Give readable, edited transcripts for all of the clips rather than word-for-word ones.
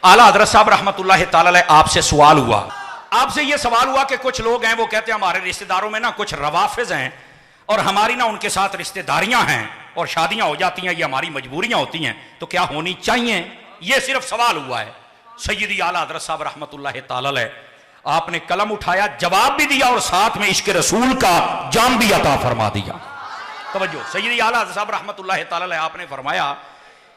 आला हजरत साहब रहमतुल्लाह ताला अलैह आपसे सवाल हुआ, आपसे यह सवाल हुआ कि कुछ लोग हैं वो कहते हैं हमारे रिश्तेदारों में ना कुछ रवाफिज हैं और हमारी ना उनके साथ रिश्तेदारियां हैं और शादियां हो जाती हैं, ये हमारी मजबूरियां होती हैं, तो क्या होनी चाहिए? ये सिर्फ सवाल हुआ है। सय्यदी आला हजरत साहब रहमतुल्लाह ताला अलैह आपने कलम उठाया, जवाब भी दिया और साथ में इश्क रसूल का जाम भी अता फरमा दिया। तवज्जो, सय्यदी आला हजरत साहब रहमतुल्लाह ताला अलैह आपने फरमाया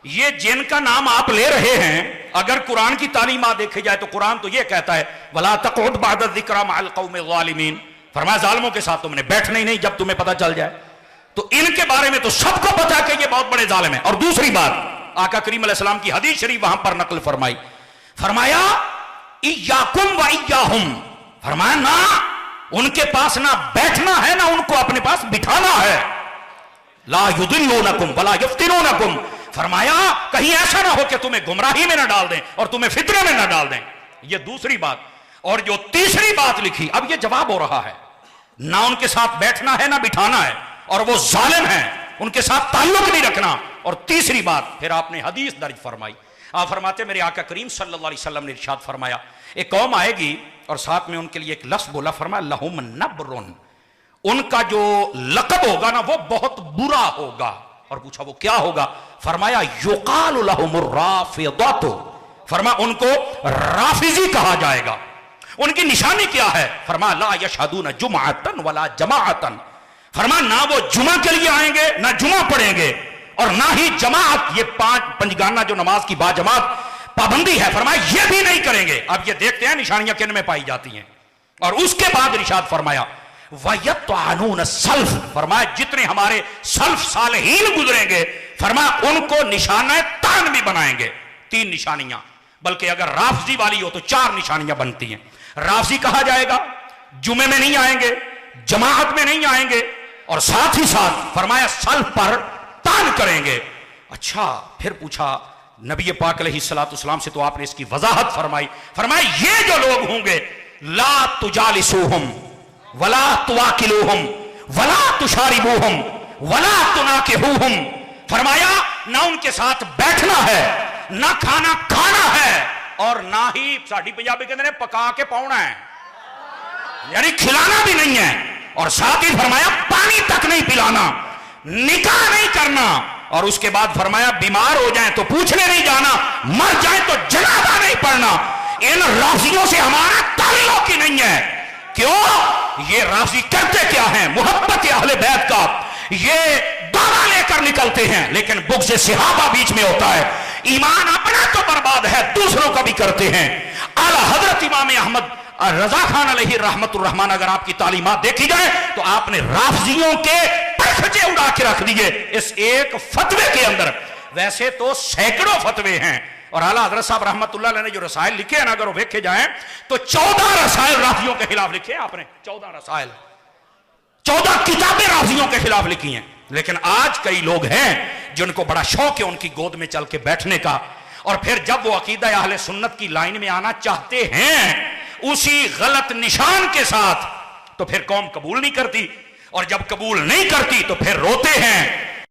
ये जिनका नाम आप ले रहे हैं, अगर कुरान की तालीमात देखी जाए तो कुरान तो ये कहता है वला तक़उद बअद ज़िक्रा मअल क़ौमि ज़ालिमीन, फरमाया जालिमों के साथ तुमने बैठना ही नहीं जब तुम्हें पता चल जाए। तो इनके बारे में तो सबको पता कि ये बहुत बड़े जालिम हैं। और दूसरी बात, आका करीम अलैहिस्सलाम की हदीस शरीफ वहां पर नकल फरमाई, फरमाया इय्याकुम व इय्याहुम, फरमाया ना उनके पास ना बैठना है ना उनको अपने पास बिठाना है। ला युदिल्लूनकुम वला यफ्तिनूनकुम, फरमाया कहीं ऐसा ना हो कि तुम्हें गुमराही में ना डाल दें और तुम्हें फितने में ना डाल दें। यह दूसरी बात। और जो तीसरी बात लिखी, अब यह जवाब हो रहा है, ना उनके साथ बैठना है ना बिठाना है और वो जालिम है, उनके साथ ताल्लुक नहीं रखना। और तीसरी बात फिर आपने हदीस दर्ज फरमाई, आप फरमाते मेरे आका करीम सल्लल्लाहु अलैहि वसल्लम ने इरशाद फरमाया एक कौम आएगी और साथ में उनके लिए एक लफ्ज़ बोला, फरमाया लहुम नब्रुन, उनका जो लक़ब होगा ना वो बहुत बुरा होगा। और पूछा वो क्या होगा? फरमाया युकालु लहुमुर राफिदतु, फरमाया उनको राफिजी कहा जाएगा। उनकी निशानी क्या है? फरमाया ला यशहदून जुमअतन वला जमाअतन, फरमाया ना वो जुमा के लिए आएंगे ना जुमा पढ़ेंगे और ना ही जमाअत, ये पंजगाना जो नमाज की बाजमात पाबंदी है, फरमाया ये भी नहीं करेंगे। अब ये देखते हैं निशानियां किन में पाई जाती हैं। और उसके बाद इरशाद फरमाया वयत्वानून सल्फ, फरमाया जितने हमारे सल्फ सालेहीन गुजरेंगे, फरमाया उनको निशाना तान भी बनाएंगे। 3 निशानियां, बल्कि अगर राफजी वाली हो तो 4 निशानियां बनती हैं। राफजी कहा जाएगा, जुमे में नहीं आएंगे, जमाअत में नहीं आएंगे और साथ ही साथ फरमाया सल्फ पर तान करेंगे। अच्छा, फिर पूछा नबी पाक अलैहिस्सलातु वस्सलाम से, तो आपने इसकी वजाहत फरमाई, फरमाया ये जो लोग होंगे ला तुजालिसूहुम वला तुवाकिलूहुम वला तुशारिबूहुम वला तुनाकिहुहुम, फरमाया ना उनके साथ बैठना है ना खाना खाना है और ना ही साड़ी पंजाबी कहते हैं पका के पाउना है, यानी खिलाना भी नहीं है। और साथ ही फरमाया पानी तक नहीं पिलाना, निकाह नहीं करना। और उसके बाद फरमाया बीमार हो जाए तो पूछने नहीं जाना, मर जाए तो जनाजा नहीं पढ़ना। इन राफियों से हमारा ताल्लुक ही नहीं है। क्यों? ये राफी करते क्या है? मोहब्बत अहले बैत का ये दावा लेकर निकलते हैं, लेकिन बुग़्ज़ सहाबा बीच में होता है। ईमान अपना तो बर्बाद है, दूसरों का भी करते हैं। आला हजरत इमाम अहमद रजा खान अलैहि रहमतुर रहमान, अगर आपकी तालीमात देखी जाए तो आपने राफजियों के परखचे उड़ा के रख दिए इस एक फतवे के अंदर। वैसे तो सैकड़ों फतवे हैं और आला हजरत साहब रहमतुल्लाह अलैह ने जो रसायल लिखे हैं ना, अगर वो देखे जाए तो 14 रसायल राफियों के खिलाफ लिखे हैं आपने। 14 रसायल, 14 किताबें राफियों के खिलाफ लिखी हैं। लेकिन आज कई लोग हैं जिनको बड़ा शौक है उनकी गोद में चल के बैठने का, और फिर जब वो अकीदा अहले सुन्नत की लाइन में आना चाहते हैं उसी गलत निशान के साथ, तो फिर कौम कबूल नहीं करती, और जब कबूल नहीं करती तो फिर रोते हैं